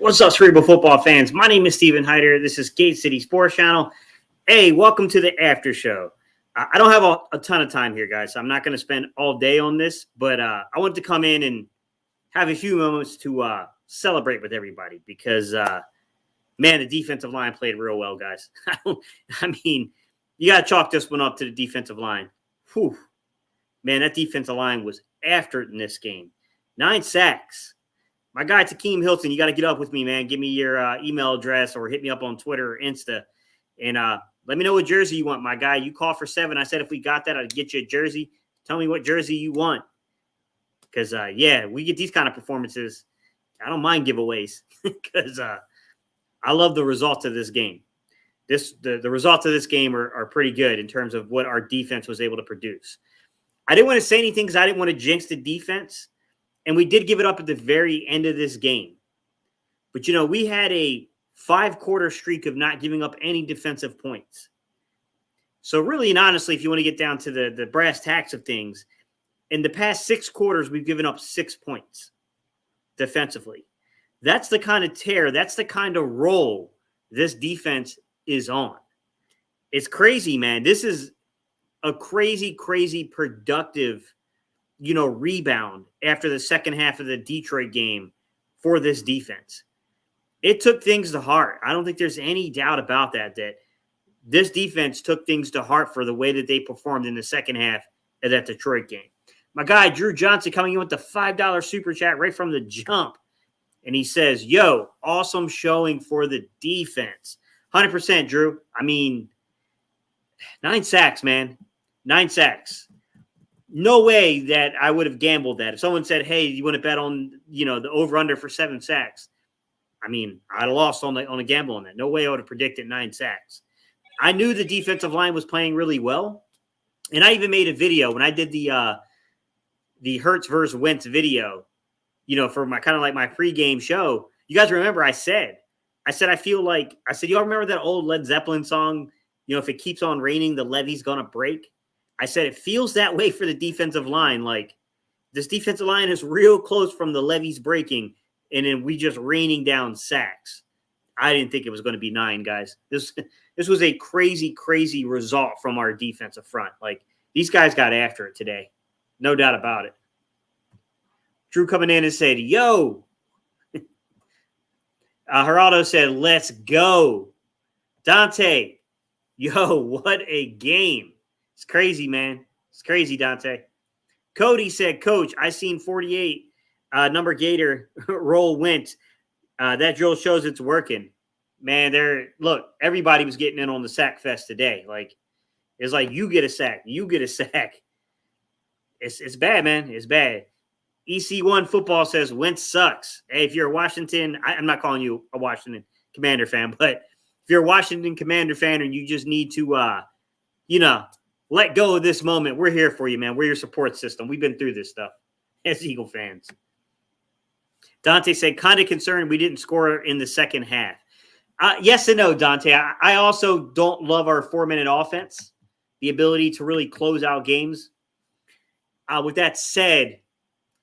What's up, Cerebral Football fans? My name is Steven Hyder. This is Gate City Sports Channel. Hey, welcome to the after show. I don't have a ton of time here, guys, so I'm not going to spend all day on this, but I wanted to come in and have a few moments to celebrate with everybody because, man, the defensive line played real well, guys. I mean, you got to chalk this one up to the defensive line. Whew. Man, that defensive line was after it in this game. 9 sacks. My guy, Takeem Hilton, you got to get up with me, man. Give me your email address or hit me up on Twitter or Insta. And let me know what jersey you want, my guy. You called for 7. I said if we got that, I'd get you a jersey. Tell me what jersey you want. Because, yeah, we get these kind of performances. I don't mind giveaways because I love the results of this game. The results of this game are pretty good in terms of what our defense was able to produce. I didn't want to say anything because I didn't want to jinx the defense. And we did give it up at the very end of this game. But, you know, we had a 5-quarter streak of not giving up any defensive points. So really and honestly, if you want to get down to the brass tacks of things, in the past 6 quarters, we've given up 6 points defensively. That's the kind of tear, that's the kind of roll this defense is on. It's crazy, man. This is a crazy, crazy productive rebound after the second half of the Detroit game for this defense. It took things to heart. I don't think there's any doubt about that this defense took things to heart for the way that they performed in the second half of that Detroit game. My guy, Drew Johnson, coming in with the $5 super chat right from the jump. And he says, yo, awesome showing for the defense. 100%, Drew. I mean, 9 sacks, man. 9 sacks. No way that I would have gambled that. If someone said, hey, you want to bet on, the over-under for 7 sacks? I mean, I'd have lost on a gamble on that. No way I would have predicted 9 sacks. I knew the defensive line was playing really well. And I even made a video when I did the Hurts versus Wentz video, for my kind of like my pregame show. You guys remember I said, y'all remember that old Led Zeppelin song, if it keeps on raining, the levee's going to break? I said it feels that way for the defensive line. Like, this defensive line is real close from the levees breaking, and then we just raining down sacks. I didn't think it was going to be 9, guys. This was a crazy, crazy result from our defensive front. Like, these guys got after it today. No doubt about it. Drew coming in and said, yo. Geraldo said, let's go. Dante, yo, what a game. It's crazy, man. It's crazy, Dante. Cody said, Coach, I seen 48 number Gator roll Wentz. That drill shows it's working. Man, look, everybody was getting in on the sack fest today. Like, it's like you get a sack. You get a sack. It's bad, man. It's bad. EC1 Football says Wentz sucks. Hey, if you're a Washington, I'm not calling you a Washington Commander fan, but if you're a Washington Commander fan and you just need to, let go of this moment, we're here for you, man. We're your support system. We've been through this stuff as Eagle fans. Dante said, kind of concerned we didn't score in the second half. Yes and no, Dante. I also don't love our 4-minute offense, the ability to really close out games. With that said,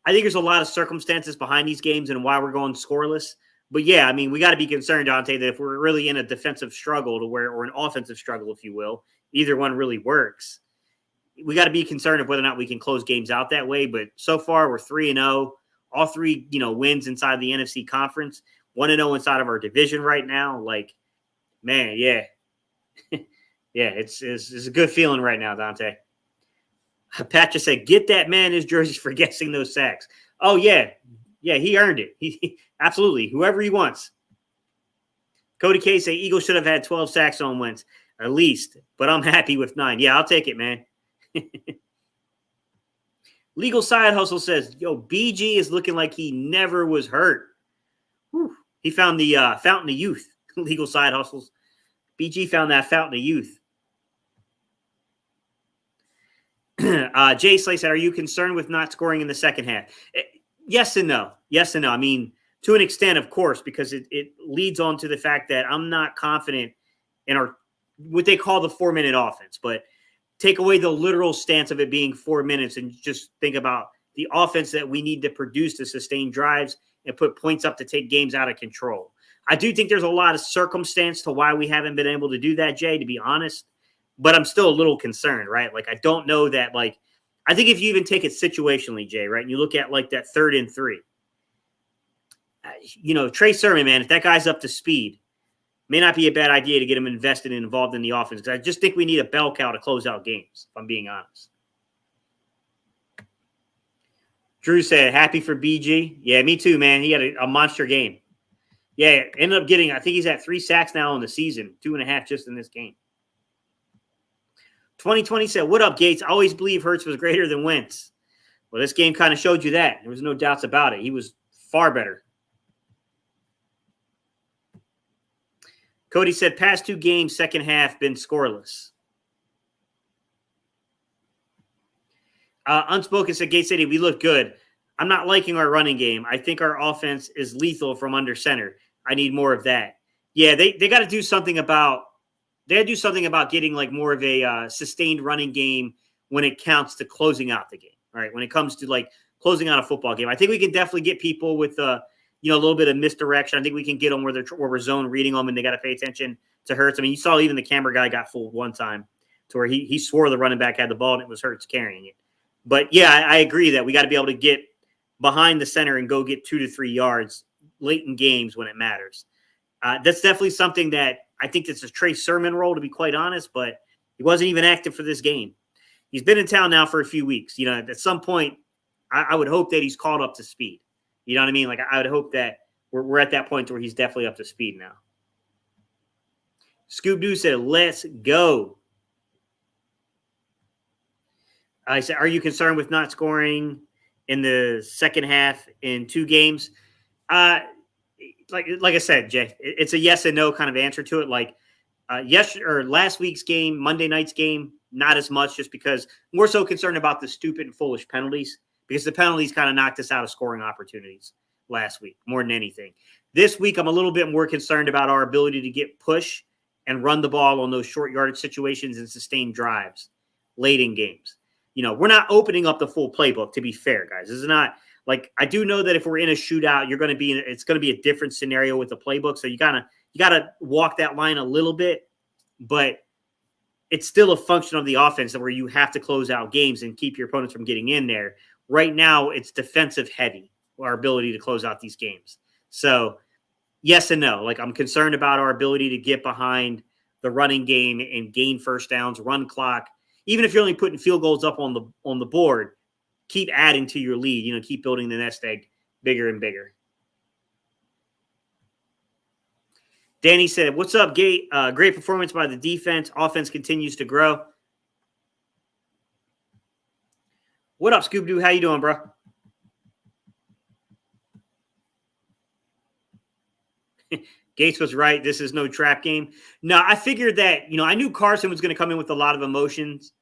I think there's a lot of circumstances behind these games and why we're going scoreless. But, yeah, I mean, we got to be concerned, Dante, that if we're really in a defensive struggle or an offensive struggle, if you will, either one really works. We got to be concerned of whether or not we can close games out that way. But so far, we're 3-0. All 3, wins inside the NFC conference. 1-0 inside of our division right now. Like, man, yeah. Yeah, it's a good feeling right now, Dante. Pat just said, get that man his jerseys for guessing those sacks. Oh, yeah. Yeah, he earned it. He absolutely. Whoever he wants. Cody K say Eagles should have had 12 sacks on Wentz. At least, but I'm happy with 9. Yeah, I'll take it, man. Legal Side Hustle says, yo, BG is looking like he never was hurt. Whew. He found the fountain of youth. Legal Side Hustles. BG found that fountain of youth. Jay Slay said, are you concerned with not scoring in the second half? Yes and no. Yes and no. I mean, to an extent, of course, because it leads on to the fact that I'm not confident in our what they call the 4-minute offense, but take away the literal stance of it being 4 minutes and just think about the offense that we need to produce to sustain drives and put points up to take games out of control. I do think there's a lot of circumstance to why we haven't been able to do that, Jay, to be honest. But I'm still a little concerned, right? Like, I don't know that, like, I think if you even take it situationally, Jay, right, and you look at, like, that 3rd and 3, Trey Sermon, man, if that guy's up to speed, may not be a bad idea to get him invested and involved in the offense. Because I just think we need a bell cow to close out games, if I'm being honest. Drew said, happy for BG. Yeah, me too, man. He had a monster game. Yeah, ended up getting, I think he's at 3 sacks now in the season, 2.5 just in this game. 2020 said, what up, Gates? I always believe Hurts was greater than Wentz. Well, this game kind of showed you that. There was no doubts about it. He was far better. Cody said, past 2 games, second half, been scoreless. Unspoken said, Gate City, we look good. I'm not liking our running game. I think our offense is lethal from under center. I need more of that. Yeah, they got to do something about getting like more of a sustained running game when it counts to closing out the game. All right, when it comes to like closing out a football game, I think we can definitely get people with a little bit of misdirection. I think we can get them where we're zone reading them and they got to pay attention to Hurts. I mean, you saw even the camera guy got fooled one time to where he swore the running back had the ball and it was Hurts carrying it. But yeah, I agree that we got to be able to get behind the center and go get 2 to 3 yards late in games when it matters. That's definitely something that I think that's a Trey Sermon role, to be quite honest, but he wasn't even active for this game. He's been in town now for a few weeks. At some point, I would hope that he's caught up to speed. You know what I mean? Like, I would hope that we're at that point where he's definitely up to speed now. Scoob-Doo said, let's go. I said, are you concerned with not scoring in the second half in 2 games? Like I said, Jay, it's a yes and no kind of answer to it. Like last week's game, Monday night's game, not as much, just because more so concerned about the stupid and foolish penalties, because the penalties kind of knocked us out of scoring opportunities last week more than anything. This week, I'm a little bit more concerned about our ability to get push and run the ball on those short yardage situations and sustain drives late in games. We're not opening up the full playbook, to be fair, guys. This is not like, I do know that if we're in a shootout, it's going to be a different scenario with the playbook. So you got to walk that line a little bit, but it's still a function of the offense where you have to close out games and keep your opponents from getting in there. Right now, it's defensive heavy, our ability to close out these games. So yes and no. Like, I'm concerned about our ability to get behind the running game and gain first downs, run clock. Even if you're only putting field goals up on the board, keep adding to your lead. Keep building the nest egg bigger and bigger. Danny said, what's up, Gate? Great performance by the defense. Offense continues to grow. What up, Scoob-Doo? How you doing, bro? Gates was right. This is no trap game. No, I figured that, I knew Carson was going to come in with a lot of emotions,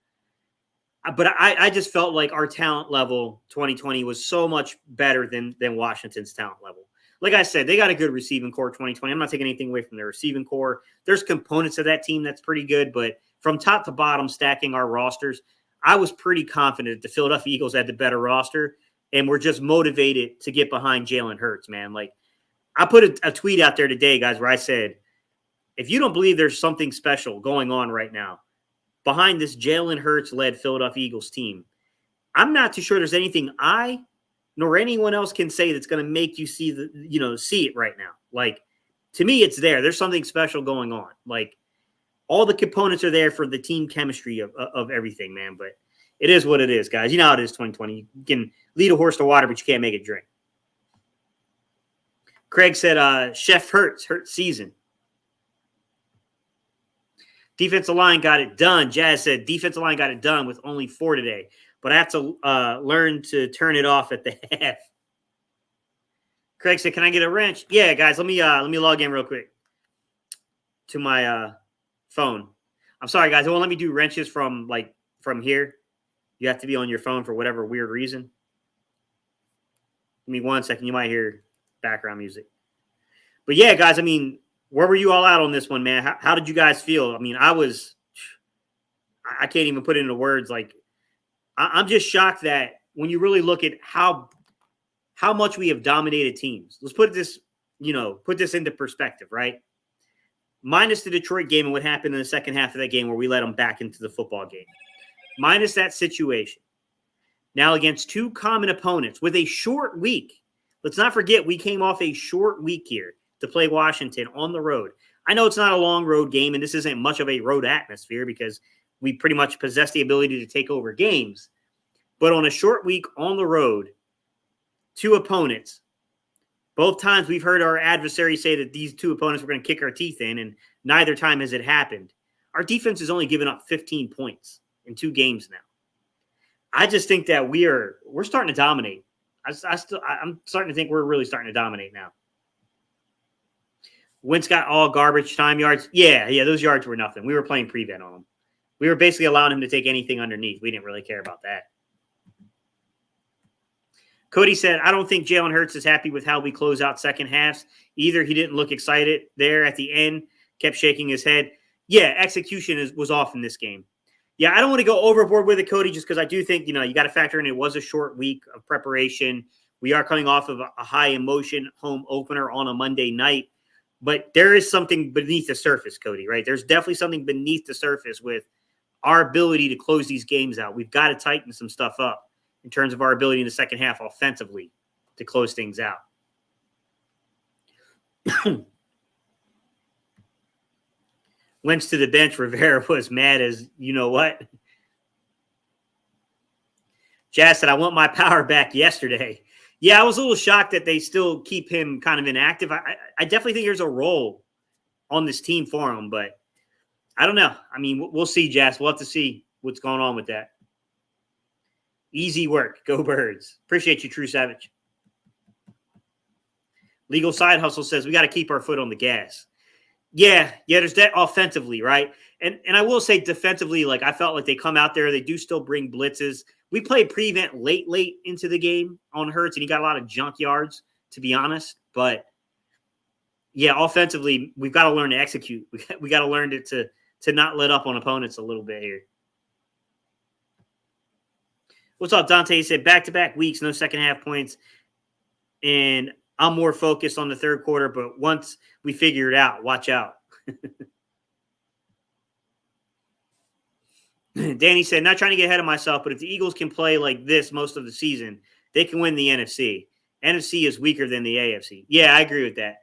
but I just felt like our talent level 2020 was so much better than Washington's talent level. Like I said, they got a good receiving core 2020. I'm not taking anything away from their receiving core. There's components of that team that's pretty good, but from top to bottom, stacking our rosters, I was pretty confident the Philadelphia Eagles had the better roster, and we're just motivated to get behind Jalen Hurts, man. Like, I put a tweet out there today, guys, where I said, if you don't believe there's something special going on right now behind this Jalen Hurts-led Philadelphia Eagles team, I'm not too sure there's anything I nor anyone else can say that's going to make you see it right now. Like, to me, it's there. There's something special going on. Like, all the components are there for the team chemistry of everything, man. But it is what it is, guys. You know how it is 2020. You can lead a horse to water, but you can't make it drink. Craig said, Chef Hurts season. Defensive line got it done. Jazz said, defensive line got it done with only 4 today. But I have to learn to turn it off at the half. Craig said, can I get a wrench? Yeah, guys, let me log in real quick to my phone. I'm sorry, guys. It won't let me do wrenches from here. You have to be on your phone for whatever weird reason. Give me 1 second. You might hear background music. But yeah, guys, I mean, where were you all out on this one, man? How did you guys feel? I mean, I can't even put it into words. Like, I'm just shocked that when you really look at how much we have dominated teams. Let's put it this put this into perspective, right? Minus the Detroit game and what happened in the second half of that game where we let them back into the football game. Minus that situation. Now against two common opponents with a short week. Let's not forget we came off a short week here to play Washington on the road. I know it's not a long road game, and this isn't much of a road atmosphere because we pretty much possess the ability to take over games. But on a short week on the road, two opponents, both times we've heard our adversaries say that these two opponents were going to kick our teeth in, and neither time has it happened. Our defense has only given up 15 points in 2 games now. I just think that we're starting to dominate. I'm starting to think we're really starting to dominate now. Wentz got all garbage time yards. Yeah, those yards were nothing. We were playing prevent on him. We were basically allowing him to take anything underneath. We didn't really care about that. Cody said, I don't think Jalen Hurts is happy with how we close out second halves. Either he didn't look excited there at the end, kept shaking his head. Yeah, execution was off in this game. Yeah, I don't want to go overboard with it, Cody, just because I do think, you got to factor in it was a short week of preparation. We are coming off of a high emotion home opener on a Monday night. But there is something beneath the surface, Cody, right? There's definitely something beneath the surface with our ability to close these games out. We've got to tighten some stuff up in terms of our ability in the second half offensively to close things out. Wentz to the bench. Rivera was mad as you know what. Jazz said, I want my power back yesterday. Yeah, I was a little shocked that they still keep him kind of inactive. I definitely think there's a role on this team for him, but I don't know. I mean, we'll see, Jazz. We'll have to see what's going on with that. Easy work. Go Birds. Appreciate you, True Savage. Legal Side Hustle says we got to keep our foot on the gas. Yeah, there's that offensively, right? And I will say defensively, like I felt like they come out there, they do still bring blitzes. We played prevent late into the game on Hurts, and he got a lot of junk yards, to be honest. But, yeah, offensively, we've got to learn to execute. We got to learn to not let up on opponents a little bit here. What's up, Dante? He said, back-to-back weeks, no second-half points, and I'm more focused on the third quarter, but once we figure it out, watch out. Danny said, not trying to get ahead of myself, but if the Eagles can play like this most of the season, they can win the NFC. NFC is weaker than the AFC. Yeah, I agree with that.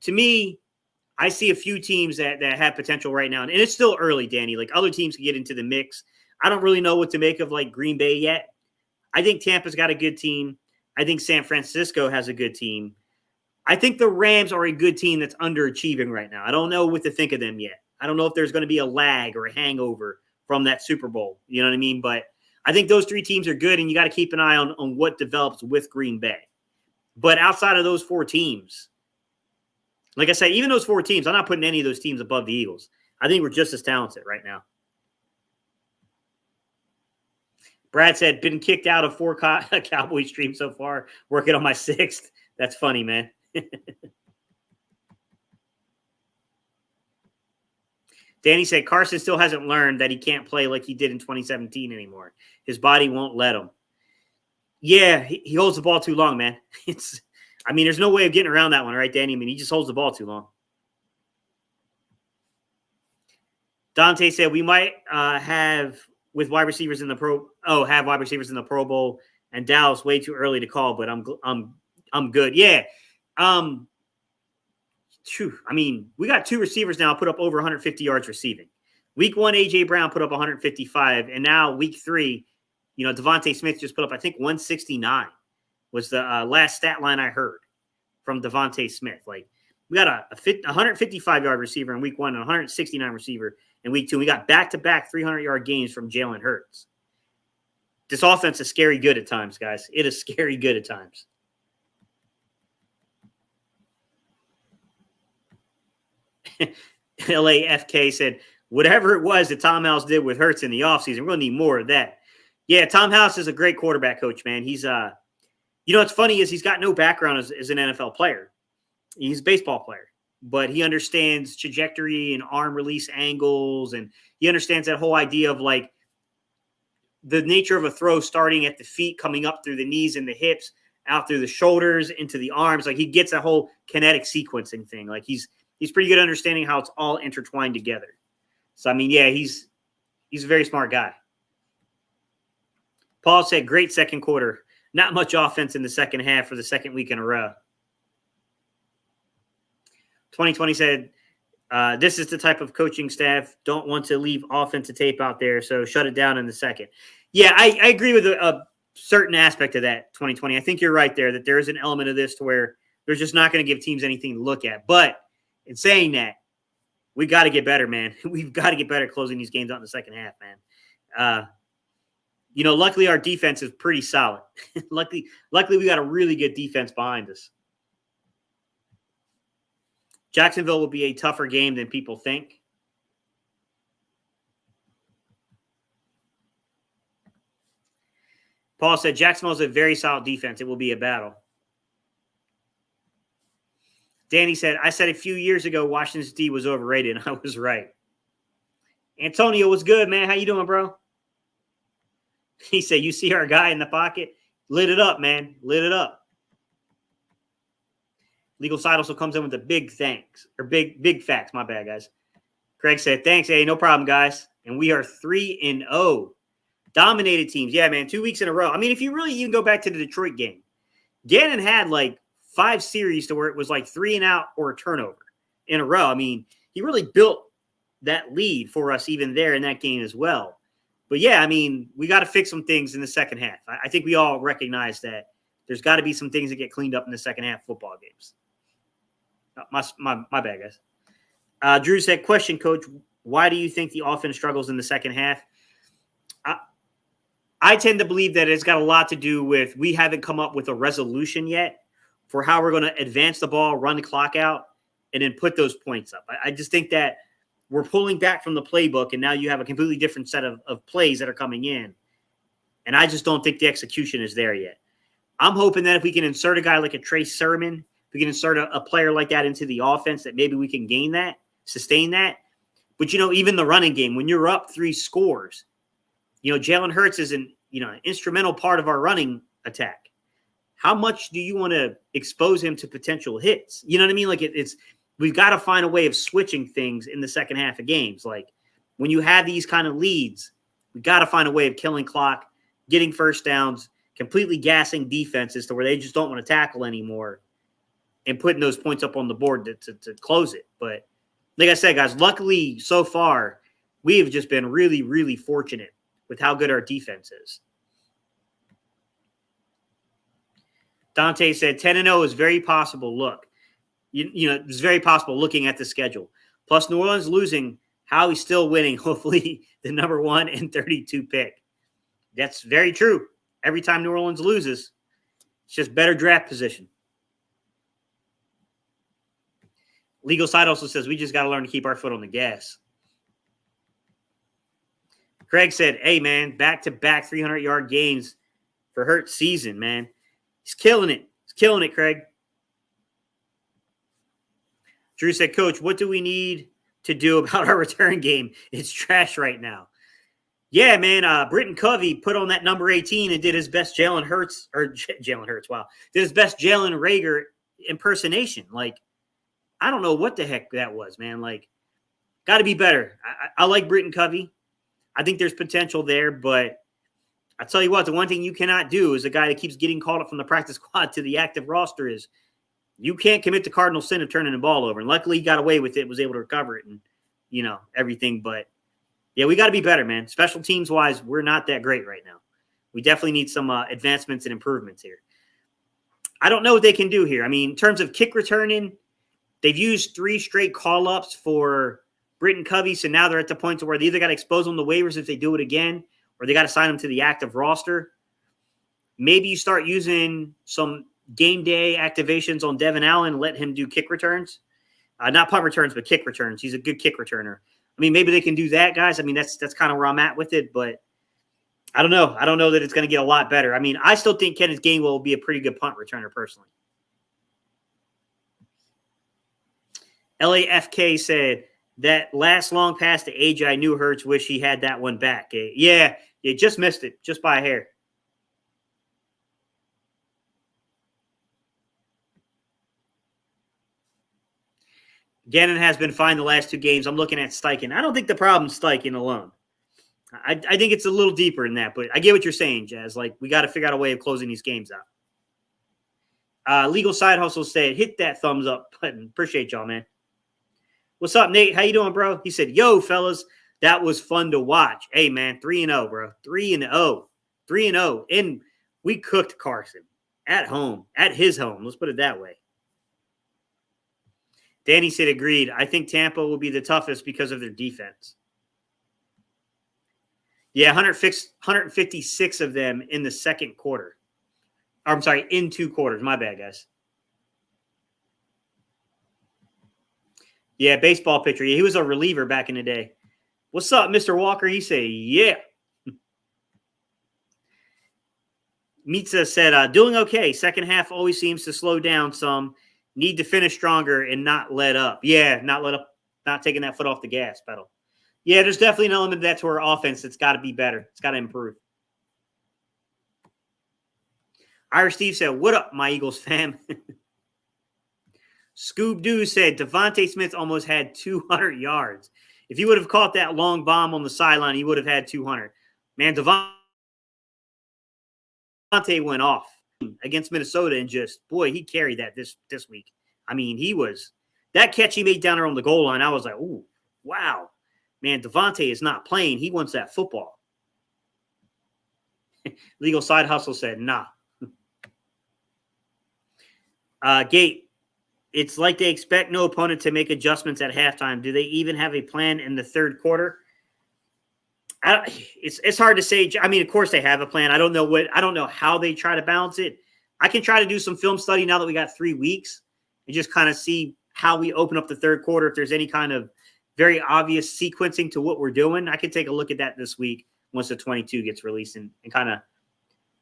To me, I see a few teams that have potential right now, and it's still early, Danny. Like other teams can get into the mix. I don't really know what to make of like Green Bay yet. I think Tampa's got a good team. I think San Francisco has a good team. I think the Rams are a good team that's underachieving right now. I don't know what to think of them yet. I don't know if there's going to be a lag or a hangover from that Super Bowl. You know what I mean? But I think those 3 teams are good, and you got to keep an eye on what develops with Green Bay. But outside of those 4 teams, like I said, even those 4 teams, I'm not putting any of those teams above the Eagles. I think we're just as talented right now. Brad said, been kicked out of 4 Cowboys streams so far, working on my 6th. That's funny, man. Danny said, Carson still hasn't learned that he can't play like he did in 2017 anymore. His body won't let him. Yeah, he holds the ball too long, man. There's no way of getting around that one, right, Danny? He just holds the ball too long. Dante said, we might have wide receivers in the Pro Bowl, and Dallas way too early to call, but I'm good. Yeah. We got 2 receivers now put up over 150 yards receiving. Week 1, A.J. Brown put up 155, and now week 3, Devontae Smith just put up, I think, 169 was the last stat line I heard from Devontae Smith. Like, we got a 155-yard receiver in week 1 and 169 receiver in week 2. We got back-to-back 300-yard games from Jalen Hurts. This offense is scary good at times, guys. It is scary good at times. LAFK said, whatever it was that Tom House did with Hurts in the offseason, we're going to need more of that. Yeah, Tom House is a great quarterback coach, man. He's, what's funny is he's got no background as an NFL player. He's a baseball player, but he understands trajectory and arm release angles, and he understands that whole idea of like the nature of a throw starting at the feet, coming up through the knees and the hips, out through the shoulders into the arms. Like he gets a whole kinetic sequencing thing. Like he's pretty good at understanding how it's all intertwined together. So, I mean, yeah, he's a very smart guy. Paul said, great second quarter. Not much offense in the second half for the second week in a row. 2020 said, this is the type of coaching staff don't want to leave offensive tape out there, so shut it down in the second. Yeah, I agree with a certain aspect of that, 2020. I think you're right there, that there is an element of this to where they're just not going to give teams anything to look at. But in saying that, we got to get better, man. We've got to get better at closing these games out in the second half, man. Luckily our defense is pretty solid. luckily we got a really good defense behind us. Jacksonville will be a tougher game than people think. Paul said, Jacksonville is a very solid defense. It will be a battle. Danny said, I said a few years ago Washington D was overrated, and I was right. Antonio, what's good, man? How you doing, bro? He said, you see our guy in the pocket? Lit it up, man. Lit it up. Legal side also comes in with the big thanks, or big facts. My bad, guys. Craig said, thanks. Hey, no problem, guys. And we are 3-0. Dominated teams. Yeah, man, 2 weeks in a row. I mean, if you really even go back to the Detroit game, Gannon had like 5 series to where it was like 3 and out or a turnover in a row. I mean, he really built that lead for us even there in that game as well. But yeah, I mean, we got to fix some things in the second half. I think we all recognize that there's got to be some things that get cleaned up in the second half of football games. My bad, guys. Drew said, question, Coach, why do you think the offense struggles in the second half? I tend to believe that it's got a lot to do with we haven't come up with a resolution yet for how we're going to advance the ball, run the clock out, and then put those points up. I just think that we're pulling back from the playbook, and now you have a completely different set of plays that are coming in. And I just don't think the execution is there yet. I'm hoping that if we can insert a guy like a Trey Sermon, if we can insert a player like that into the offense, that maybe we can gain that, sustain that. But, even the running game, when you're up 3 scores, Jalen Hurts is an instrumental part of our running attack. How much do you want to expose him to potential hits? You know what I mean? Like we've got to find a way of switching things in the second half of games. Like when you have these kind of leads, we got to find a way of killing clock, getting first downs, completely gassing defenses to where they just don't want to tackle anymore and putting those points up on the board to close it. But like I said, guys, luckily so far, we have just been really, really fortunate with how good our defense is. Dante said 10-0 is very possible. Look, it's very possible looking at the schedule. Plus, New Orleans losing, how he's still winning, hopefully the number 1 and 32 pick. That's very true. Every time New Orleans loses, it's just better draft position. Legal side also says we just got to learn to keep our foot on the gas. Craig said, hey, man, back-to-back 300-yard games for Hurts season, man. He's killing it. He's killing it, Craig. Drew said, Coach, what do we need to do about our return game? It's trash right now. Yeah, man, Britton Covey put on that number 18 and did his best Jalen Hurts, wow. Did his best Jalen Reagor impersonation. Like, I don't know what the heck that was, man. Like, got to be better. I like Britton Covey. I think there's potential there, but I tell you what, the one thing you cannot do is a guy that keeps getting called up from the practice squad to the active roster is you can't commit the cardinal sin of turning the ball over. And luckily he got away with it, was able to recover it and, everything. But, yeah, we got to be better, man. Special teams-wise, we're not that great right now. We definitely need some advancements and improvements here. I don't know what they can do here. I mean, in terms of kick returning, they've used 3 straight call-ups for Britton Covey, so now they're at the point to where they either got to expose them to waivers if they do it again, or they got to sign them to the active roster. Maybe you start using some game day activations on Devin Allen and let him do kick returns. Not punt returns, but kick returns. He's a good kick returner. I mean, maybe they can do that, guys. I mean, that's kind of where I'm at with it, but I don't know. I don't know that it's going to get a lot better. I mean, I still think Kenneth Gainwell will be a pretty good punt returner personally. LAFK said, that last long pass to AJ, I knew Hurts, wish he had that one back. Yeah, you just missed it, just by a hair. Gannon has been fine the last 2 games. I'm looking at Steichen. I don't think the problem's Steichen alone. I think it's a little deeper than that, but I get what you're saying, Jazz. Like, we got to figure out a way of closing these games out. Legal Side Hustle said, hit that thumbs up button. Appreciate y'all, man. What's up, Nate? How you doing, bro? He said, yo, fellas, that was fun to watch. Hey, man, 3-0, bro. 3-0. 3-0. And we cooked Carson at home, at his home. Let's put it that way. Danny said, agreed. I think Tampa will be the toughest because of their defense. Yeah, 156 of them in the second quarter. I'm sorry, in 2 quarters. My bad, guys. Yeah, baseball pitcher. He was a reliever back in the day. What's up, Mr. Walker? He said, yeah. Mitza said, doing okay. Second half always seems to slow down some. Need to finish stronger and not let up. Yeah, not let up, not taking that foot off the gas pedal. Yeah, there's definitely an element of that to our offense that's got to be better. It's got to improve. Irish Steve said, what up, my Eagles fam? Scoob-Doo said, Devontae Smith almost had 200 yards. If he would have caught that long bomb on the sideline, he would have had 200. Man, Devontae went off against Minnesota and just, boy, he carried that this week. I mean, that catch he made down there on the goal line, I was like, ooh, wow. Man, Devontae is not playing. He wants that football. Legal Side Hustle said, nah. Gate, it's like they expect no opponent to make adjustments at halftime. Do they even have a plan in the third quarter? It's hard to say. I mean, of course they have a plan. I don't know how they try to balance it. I can try to do some film study now that we got 3 weeks and just kind of see how we open up the third quarter. If there's any kind of very obvious sequencing to what we're doing, I could take a look at that this week once the 22 gets released and kind of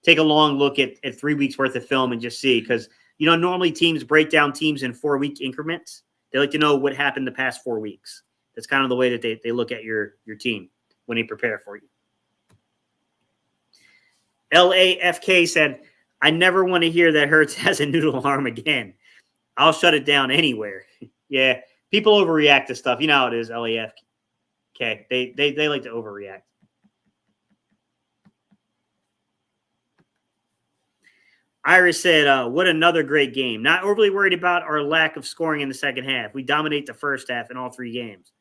take a long look at 3 weeks worth of film and just see. Because, normally teams break down teams in 4-week increments. They like to know what happened the past 4 weeks. That's kind of the way that they look at your team when they prepare for you. LAFK said, I never want to hear that Hurts has a noodle arm again. I'll shut it down anywhere. Yeah, people overreact to stuff. You know how it is, LAFK. Okay, they like to overreact. Iris said, what another great game. Not overly worried about our lack of scoring in the second half. We dominate the first half in all 3 games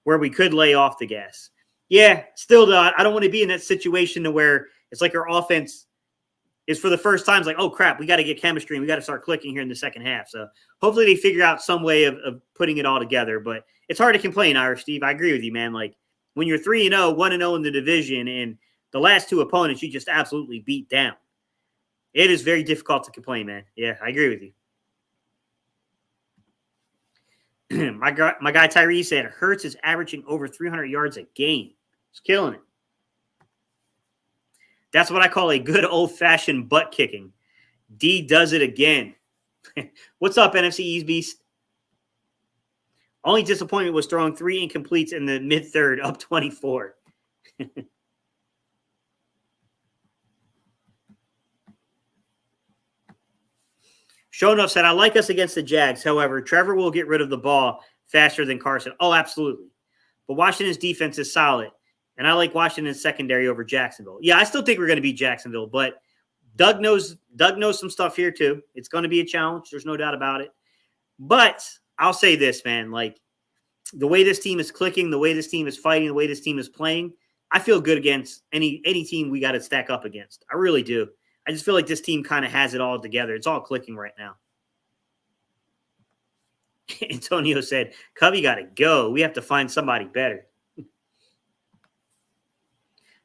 where we could lay off the gas. Yeah, still, though, I don't want to be in that situation to where it's like our offense is for the first time, it's like, oh, crap, we got to get chemistry and we got to start clicking here in the second half. So hopefully they figure out some way of putting it all together. But it's hard to complain, Irish Steve. I agree with you, man. Like, when you're 3-0, 1-0 in the division, and the last 2 opponents you just absolutely beat down, it is very difficult to complain, man. Yeah, I agree with you. My guy Tyree said Hurts is averaging over 300 yards a game. He's killing it. That's what I call a good old-fashioned butt kicking. D does it again. What's up, NFC East Beast? Only disappointment was throwing 3 incompletes in the mid-third, up 24. Show enough said, I like us against the Jags. However, Trevor will get rid of the ball faster than Carson. Oh, absolutely. But Washington's defense is solid. And I like Washington's secondary over Jacksonville. Yeah, I still think we're going to beat Jacksonville, but Doug knows some stuff here too. It's going to be a challenge. There's no doubt about it. But I'll say this, man, like the way this team is clicking, the way this team is fighting, the way this team is playing, I feel good against any team we got to stack up against. I really do. I just feel like this team kind of has it all together. It's all clicking right now. Antonio said, Covey got to go. We have to find somebody better.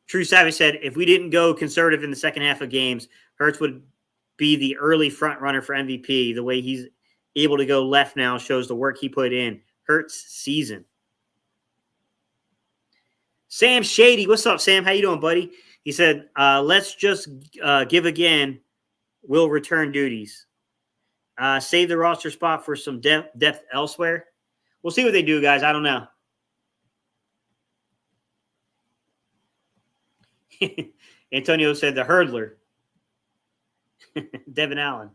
True Savage said, if we didn't go conservative in the second half of games, Hurts would be the early front runner for MVP. The way he's able to go left now shows the work he put in. Hurts season. Sam Shady. What's up, Sam? How you doing, buddy? He said, let's just give again. We'll return duties. Save the roster spot for some depth elsewhere. We'll see what they do, guys. I don't know. Antonio said the hurdler. Devin Allen.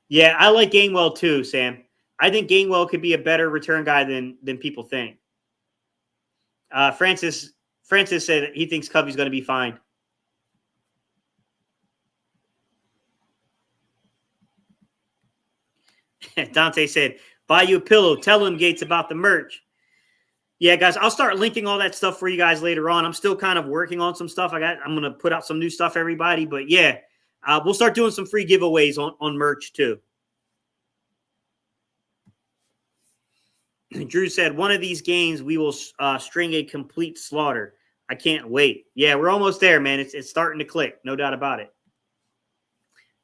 Yeah, I like Gainwell too, Sam. I think Gainwell could be a better return guy than people think. Francis said he thinks Covey's going to be fine. Dante said, buy you a pillow. Tell him, Gates, about the merch. Yeah, guys, I'll start linking all that stuff for you guys later on. I'm still kind of working on some stuff. I'm going to put out some new stuff, everybody. But yeah, we'll start doing some free giveaways on merch too. Drew said, one of these games we will string a complete slaughter. I can't wait. Yeah, we're almost there, man. It's starting to click. No doubt about it.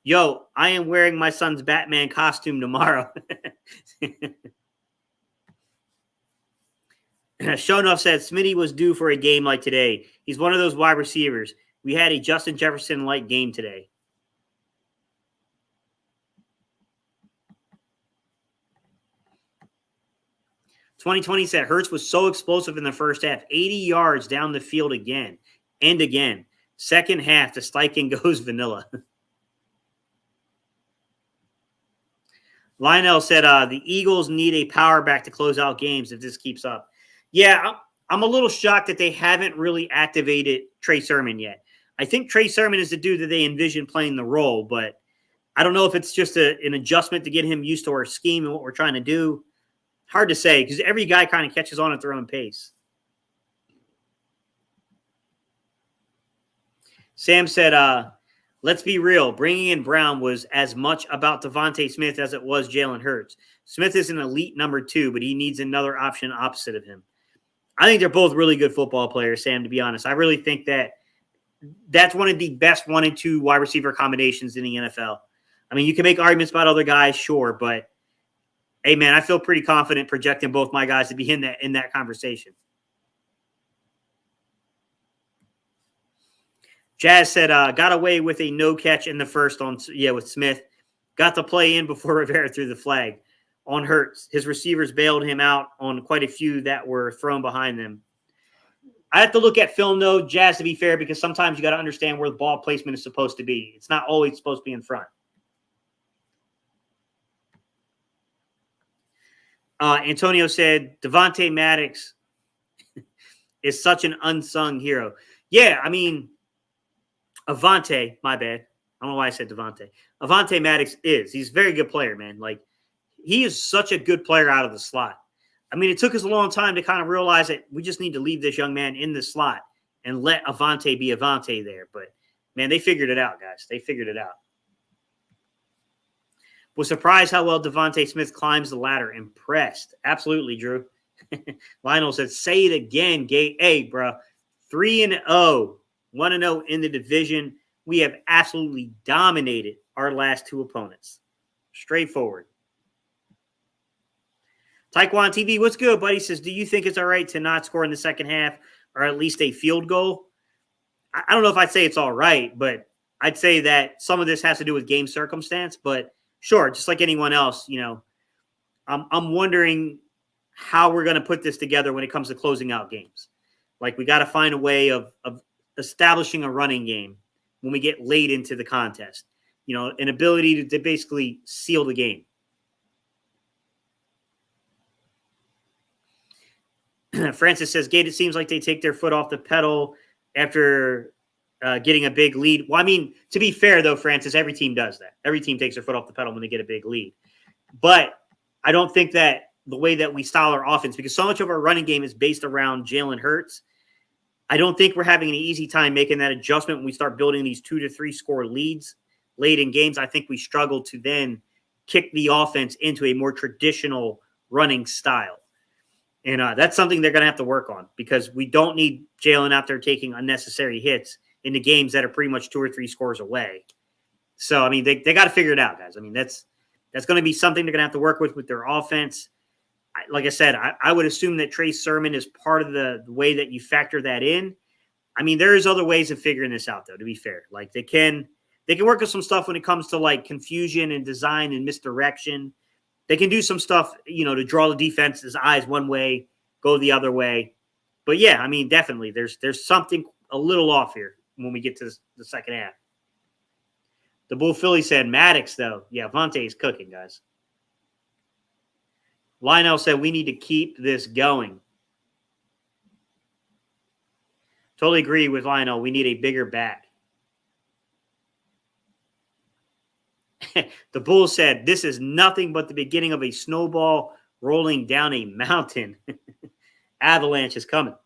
Yo, I am wearing my son's Batman costume tomorrow. Shonoff said Smitty was due for a game like today. He's one of those wide receivers. We had a Justin Jefferson-like game today. "2020 said Hurts was so explosive in the first half, 80 yards down the field again and again. Second half, the Steichen goes vanilla." Lionel said the Eagles need a power back to close out games if this keeps up. Yeah, I'm a little shocked that they haven't really activated Trey Sermon yet. I think Trey Sermon is the dude that they envision playing the role, but I don't know if it's just an adjustment to get him used to our scheme and what we're trying to do. Hard to say because every guy kind of catches on at their own pace. Sam said, let's be real. Bringing in Brown was as much about Devontae Smith as it was Jalen Hurts. Smith is an elite number 2, but he needs another option opposite of him. I think they're both really good football players, Sam, to be honest. I really think that's one of the best 1 and 2 wide receiver combinations in the NFL. I mean, you can make arguments about other guys, sure, but hey, man, I feel pretty confident projecting both my guys to be in that conversation. Jazz said, got away with a no catch in the first with Smith. Got to play in before Rivera threw the flag on Hurts. His receivers bailed him out on quite a few that were thrown behind them. I have to look at film, though, Jazz, to be fair, because sometimes you got to understand where the ball placement is supposed to be. It's not always supposed to be in front. Antonio said, Devontae Maddox is such an unsung hero. Yeah, I mean, Avante, my bad. I don't know why I said Devontae. Avante Maddox he's a very good player, man. Like, he is such a good player out of the slot. I mean, it took us a long time to kind of realize that we just need to leave this young man in the slot and let Avante be Avante there. But, man, they figured it out, guys. They figured it out. Was surprised how well Devontae Smith climbs the ladder. Impressed. Absolutely, Drew. Lionel said, say it again, Gate. Hey, bro. 3-0. 1-0 in the division. We have absolutely dominated our last 2 opponents. Straightforward. Taekwondo TV, what's good, buddy? Says, do you think it's all right to not score in the second half or at least a field goal? I don't know if I'd say it's all right, but I'd say that some of this has to do with game circumstance. But sure, just like anyone else, I'm wondering how we're going to put this together when it comes to closing out games. Like, we got to find a way of establishing a running game when we get late into the contest, an ability to basically seal the game. Francis says, Gate, it seems like they take their foot off the pedal after getting a big lead. Well, I mean, to be fair, though, Francis, every team does that. Every team takes their foot off the pedal when they get a big lead. But I don't think that the way that we style our offense, because so much of our running game is based around Jalen Hurts, I don't think we're having an easy time making that adjustment when we start building these 2 to 3 score leads late in games. I think we struggle to then kick the offense into a more traditional running style. And that's something they're going to have to work on because we don't need Jalen out there taking unnecessary hits in the games that are pretty much 2 or 3 scores away. So, I mean, they got to figure it out, guys. I mean, that's going to be something they're going to have to work with their offense. Like I said, I would assume that Trey Sermon is part of the way that you factor that in. I mean, there's other ways of figuring this out, though, to be fair. Like, they can work with some stuff when it comes to, like, confusion and design and misdirection. They can do some stuff, to draw the defense's eyes one way, go the other way. But, yeah, I mean, definitely, there's something a little off here when we get to the second half. The Bull Philly said Maddox, though. Yeah, Vontae is cooking, guys. Lionel said we need to keep this going. Totally agree with Lionel. We need a bigger bat. The Bull said, this is nothing but the beginning of a snowball rolling down a mountain. Avalanche is coming.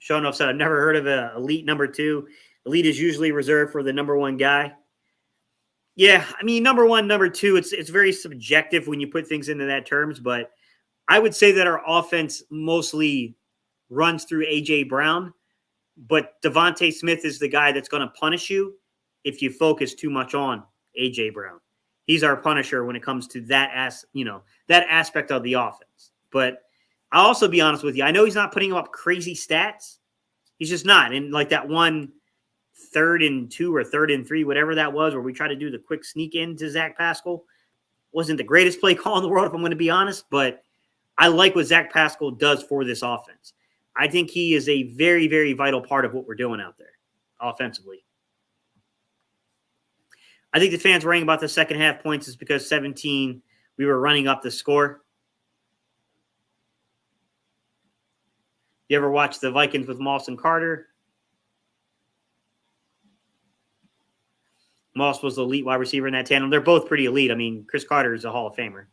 Shonoff said, I've never heard of an elite number 2. Elite is usually reserved for the number 1 guy. Yeah, I mean, number 1, number 2, it's very subjective when you put things into that terms, but I would say that our offense mostly runs through A.J. Brown, but Devontae Smith is the guy that's going to punish you if you focus too much on A.J. Brown. He's our punisher when it comes to that aspect of the offense. But I'll also be honest with you. I know he's not putting up crazy stats. He's just not. And like that one 3rd and 2 or 3rd and 3, whatever that was, where we tried to do the quick sneak in to Zach Pascal, wasn't the greatest play call in the world, if I'm going to be honest. But I like what Zach Pascal does for this offense. I think he is a very, very vital part of what we're doing out there offensively. I think the fans worrying about the second half points is because 17, we were running up the score. You ever watch the Vikings with Moss and Carter? Moss was the elite wide receiver in that tandem. They're both pretty elite. I mean, Chris Carter is a Hall of Famer.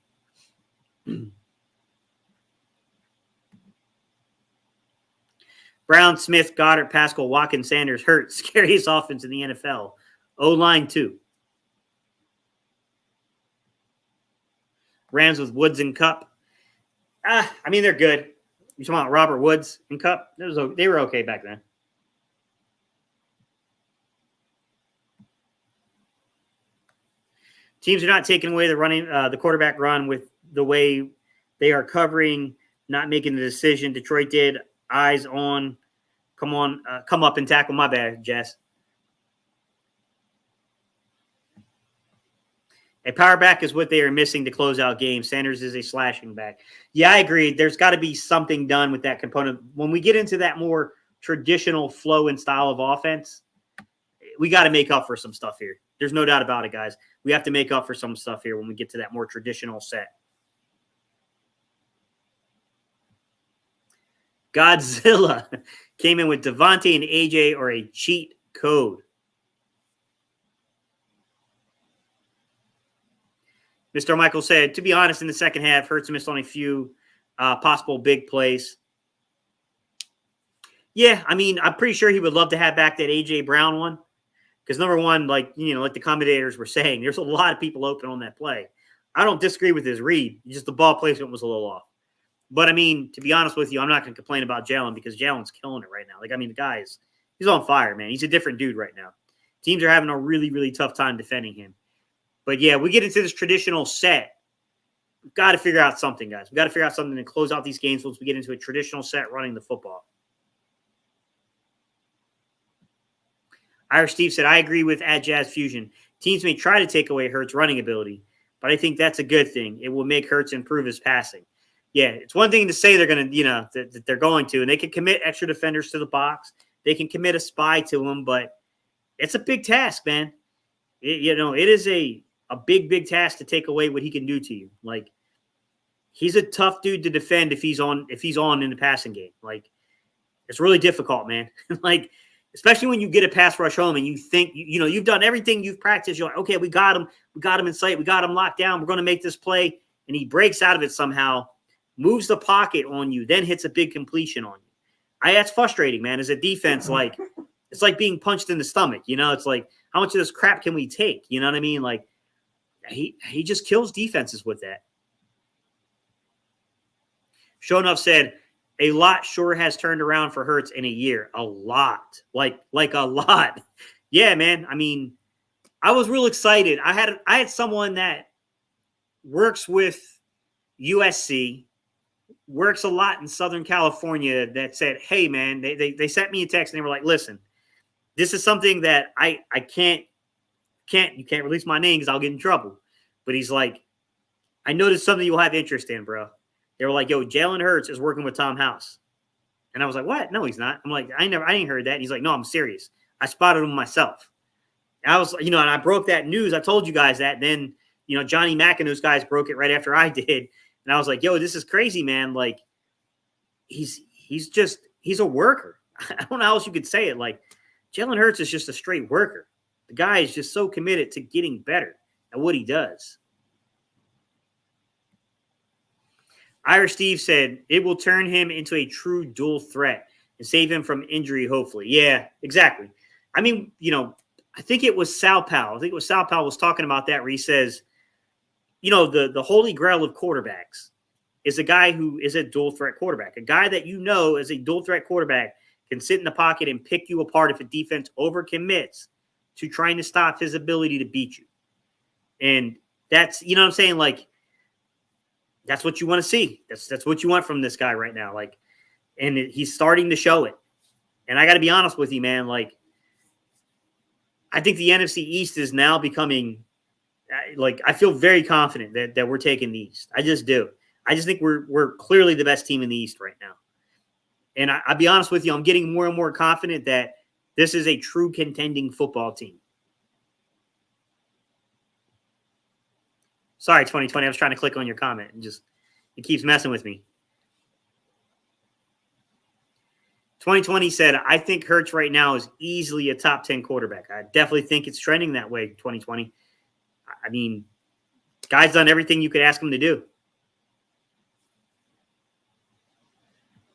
Brown, Smith, Goddard, Pascal, Watkins, Sanders, Hurts. Scariest offense in the NFL. O-line, too. Rams with Woods and Cup. I mean, they're good. You talking about Robert Woods and Cup? They were okay back then. Teams are not taking away the quarterback run with the way they are covering, not making the decision. Detroit did. Eyes on. Come up and tackle. My bad, Jess. A power back is what they are missing to close out games. Sanders is a slashing back. Yeah, I agree. There's got to be something done with that component. When we get into that more traditional flow and style of offense, we got to make up for some stuff here. There's no doubt about it, guys. We have to make up for some stuff here when we get to that more traditional set. Godzilla came in with Devontae and AJ or a cheat code. Mr. Michael said, to be honest, in the second half, Hurts missed on a few possible big plays. Yeah, I mean, I'm pretty sure he would love to have back that A.J. Brown one. Because number one, like the commentators were saying, there's a lot of people open on that play. I don't disagree with his read. Just the ball placement was a little off. But, I mean, to be honest with you, I'm not going to complain about Jalen because Jalen's killing it right now. Like, I mean, the guy he's on fire, man. He's a different dude right now. Teams are having a really, really tough time defending him. But, yeah, we get into this traditional set. We've got to figure out something, guys. We've got to figure out something to close out these games once we get into a traditional set running the football. Irish Steve said, I agree with at Jazz Fusion. Teams may try to take away Hurts' running ability, but I think that's a good thing. It will make Hurts improve his passing. Yeah, it's one thing to say they're going to, that they're going to, and they can commit extra defenders to the box. They can commit a spy to him, but it's a big task, man. It is a big, big task to take away what he can do to you. Like, he's a tough dude to defend if he's on in the passing game. Like, it's really difficult, man. Like, especially when you get a pass rush home and you think, you've done everything you've practiced. You're like, okay, we got him in sight. We got him locked down. We're going to make this play. And he breaks out of it somehow, moves the pocket on you, then hits a big completion on you. That's frustrating, man. As a defense, like, it's like being punched in the stomach. It's like, how much of this crap can we take? You know what I mean? Like, he just kills defenses with that. Shonuff said, a lot sure has turned around for Hurts in a year. A lot. Like a lot. Yeah, man. I mean, I was real excited. I had someone that works with USC, works a lot in Southern California, that said, hey, man, they sent me a text and they were like, listen, this is something that you can't release my name because I'll get in trouble. But he's like, I noticed something you'll have interest in, bro. They were like, yo, Jalen Hurts is working with Tom House. And I was like, what? No, he's not. I'm like, I ain't heard that. And he's like, no, I'm serious. I spotted him myself. And I was, and I broke that news. I told you guys that. Then, Johnny Mack and those guys broke it right after I did. And I was like, yo, this is crazy, man. Like, he's a worker. I don't know how else you could say it. Like, Jalen Hurts is just a straight worker. The guy is just so committed to getting better at what he does. Irish Steve said, it will turn him into a true dual threat and save him from injury, hopefully. Yeah, exactly. I mean, I think it was Sal Powell. I think it was Sal Powell was talking about that where he says, the holy grail of quarterbacks is a guy who is a dual threat quarterback. A guy that as a dual threat quarterback can sit in the pocket and pick you apart if a defense overcommits to trying to stop his ability to beat you. And that's, what I'm saying? Like, that's what you want to see. That's what you want from this guy right now. Like, and he's starting to show it. And I got to be honest with you, man. Like, I think the NFC East is now becoming I feel very confident that we're taking the East. I just do. I just think we're clearly the best team in the East right now. And I'll be honest with you, I'm getting more and more confident that this is a true contending football team. Sorry, 2020. I was trying to click on your comment and it keeps messing with me. 2020 said, I think Hurts right now is easily a top 10 quarterback. I definitely think it's trending that way, 2020. I mean, guy's done everything you could ask him to do.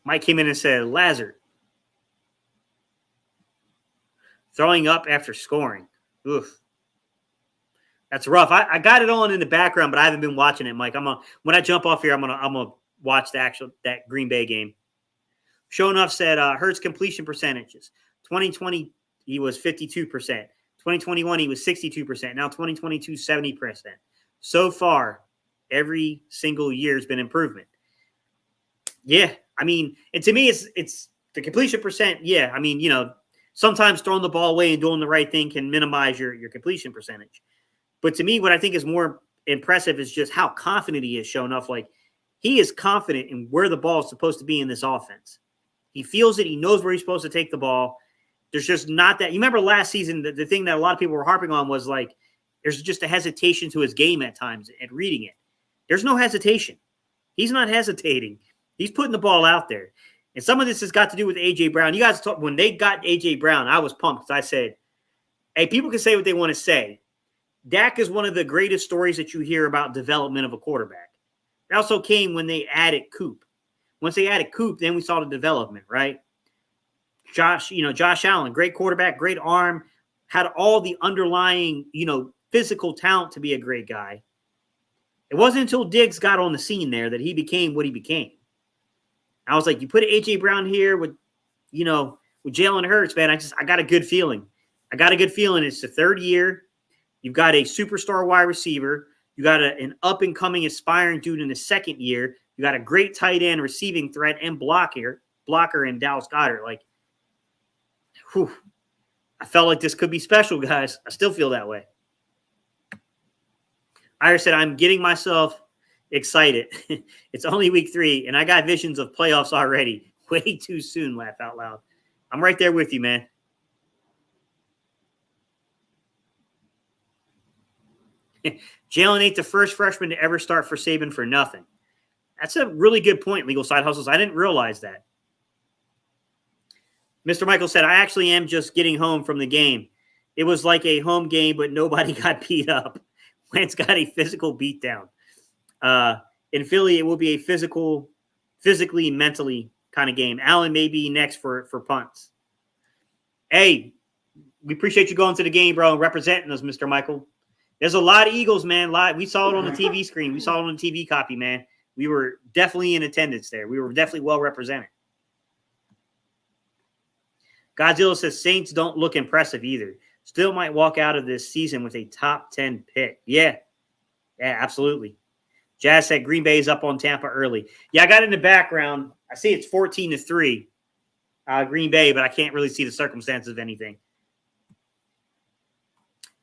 Mike came in and said, Lazard. Throwing up after scoring. Oof. That's rough. I got it on in the background, but I haven't been watching it, Mike. When I jump off here, I'm gonna watch that Green Bay game. Show Enough said Hurts completion percentages. 2020 he was 52%. 2021 he was 62%. Now 2022 70%. So far, every single year has been improvement. Yeah, I mean, and to me, it's the completion percent. Yeah, I mean, sometimes throwing the ball away and doing the right thing can minimize your completion percentage. But to me, what I think is more impressive is just how confident he is. Showing off, like, he is confident in where the ball is supposed to be in this offense. He feels it. He knows where he's supposed to take the ball. There's just not that. You remember last season, the thing that a lot of people were harping on was like, there's just a hesitation to his game at times and reading it. There's no hesitation. He's not hesitating. He's putting the ball out there. And some of this has got to do with A.J. Brown. You guys talk, when they got A.J. Brown, I was pumped because I said, hey, people can say what they want to say. Dak is one of the greatest stories that you hear about development of a quarterback. It also came when they added Coop. Once they added Coop, then we saw the development, right? Josh Allen, great quarterback, great arm, had all the underlying, physical talent to be a great guy. It wasn't until Diggs got on the scene there that he became what he became. I was like, you put A.J. Brown here with Jalen Hurts, man, I got a good feeling. It's the third year. You've got a superstar wide receiver. You got an up-and-coming aspiring dude in the second year. You got a great tight end receiving threat and blocker in Dallas Goedert. Like, whew, I felt like this could be special, guys. I still feel that way. Ira said, I'm getting myself excited. It's only week 3, and I got visions of playoffs already. Way too soon, laugh out loud. I'm right there with you, man. Jalen ain't the first freshman to ever start for Saban for nothing. That's a really good point, Legal Side Hustles. I didn't realize that. Mr. Michael said, I actually am just getting home from the game. It was like a home game, but nobody got beat up. Wentz got a physical beatdown. In Philly, it will be a physically, mentally kind of game. Allen may be next for punts. Hey, we appreciate you going to the game, bro, and representing us, Mr. Michael. There's a lot of Eagles, man. We saw it on the TV screen. We saw it on the TV copy, man. We were definitely in attendance there. We were definitely well represented. Godzilla says Saints don't look impressive either. Still might walk out of this season with a top 10 pick. Yeah, absolutely. Jazz said Green Bay is up on Tampa early. Yeah, I got in the background. I see it's 14-3, Green Bay, but I can't really see the circumstances of anything.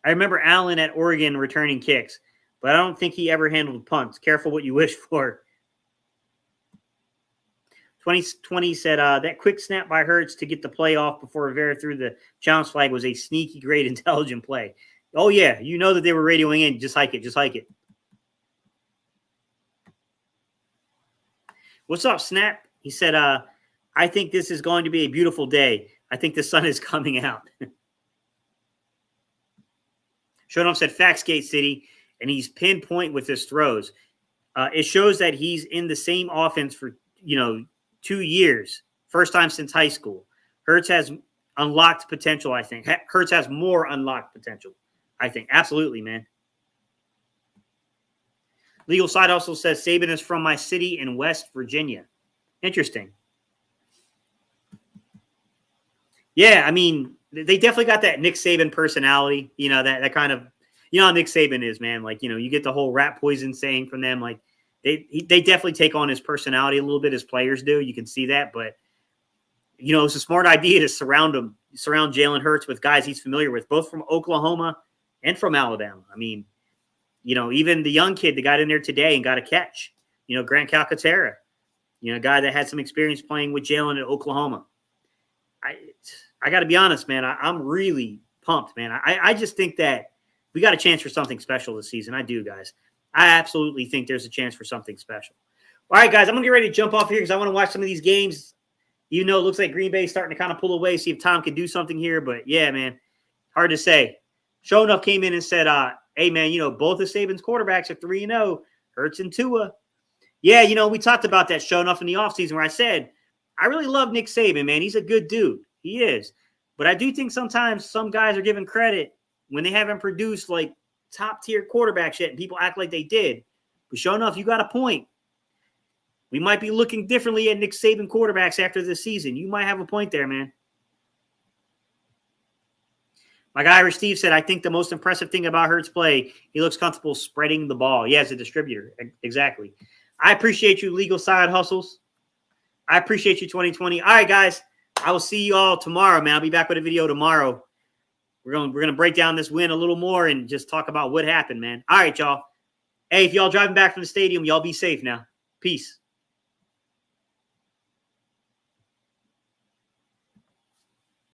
I remember Allen at Oregon returning kicks, but I don't think he ever handled punts. Careful what you wish for. 2020 said that quick snap by Hurts to get the play off before Rivera threw the challenge flag was a sneaky, great, intelligent play. Oh, yeah. You know that they were radioing in. Just hike it. Just hike it. What's up, Snap? He said, I think this is going to be a beautiful day. I think the sun is coming out. Shonoff said, facts, Gate City, and he's pinpoint with his throws. It shows that he's in the same offense for, 2 years. First time since high school. Hurts has unlocked potential, I think. Hurts has more unlocked potential, I think. Absolutely, man. Legal Side also says Saban is from my city in West Virginia. Interesting. Yeah, I mean, they definitely got that Nick Saban personality. That kind of, how Nick Saban is, man. Like, you get the whole rat poison saying from them. Like, they definitely take on his personality a little bit as players do. You can see that. But, it's a smart idea to surround Jalen Hurts with guys he's familiar with, both from Oklahoma and from Alabama. I mean, even the young kid that got in there today and got a catch, Grant Calcaterra, a guy that had some experience playing with Jalen at Oklahoma. I got to be honest, man. I'm really pumped, man. I just think that we got a chance for something special this season. I do, guys. I absolutely think there's a chance for something special. All right, guys, I'm going to get ready to jump off here because I want to watch some of these games. Even though it looks like Green Bay is starting to kind of pull away, see if Tom can do something here. But, yeah, man, hard to say. Shonuff came in and said, hey, man, both of Saban's quarterbacks are 3-0, Hurts and Tua. Yeah, we talked about that Shonuff in the offseason where I said, I really love Nick Saban, man. He's a good dude. He is. But I do think sometimes some guys are given credit when they haven't produced, like, top-tier quarterbacks yet, and people act like they did. But sure enough, you got a point. We might be looking differently at Nick Saban quarterbacks after this season. You might have a point there, man. My guy, Irish Steve, said, I think the most impressive thing about Hurts' play, he looks comfortable spreading the ball. Yeah, as a distributor. Exactly. I appreciate you, Legal Side Hustles. I appreciate you, 2020. All right, guys. I will see you all tomorrow, man. I'll be back with a video tomorrow. We're gonna break down this win a little more and just talk about what happened, man. All right, y'all. Hey, if y'all driving back from the stadium, y'all be safe now. Peace.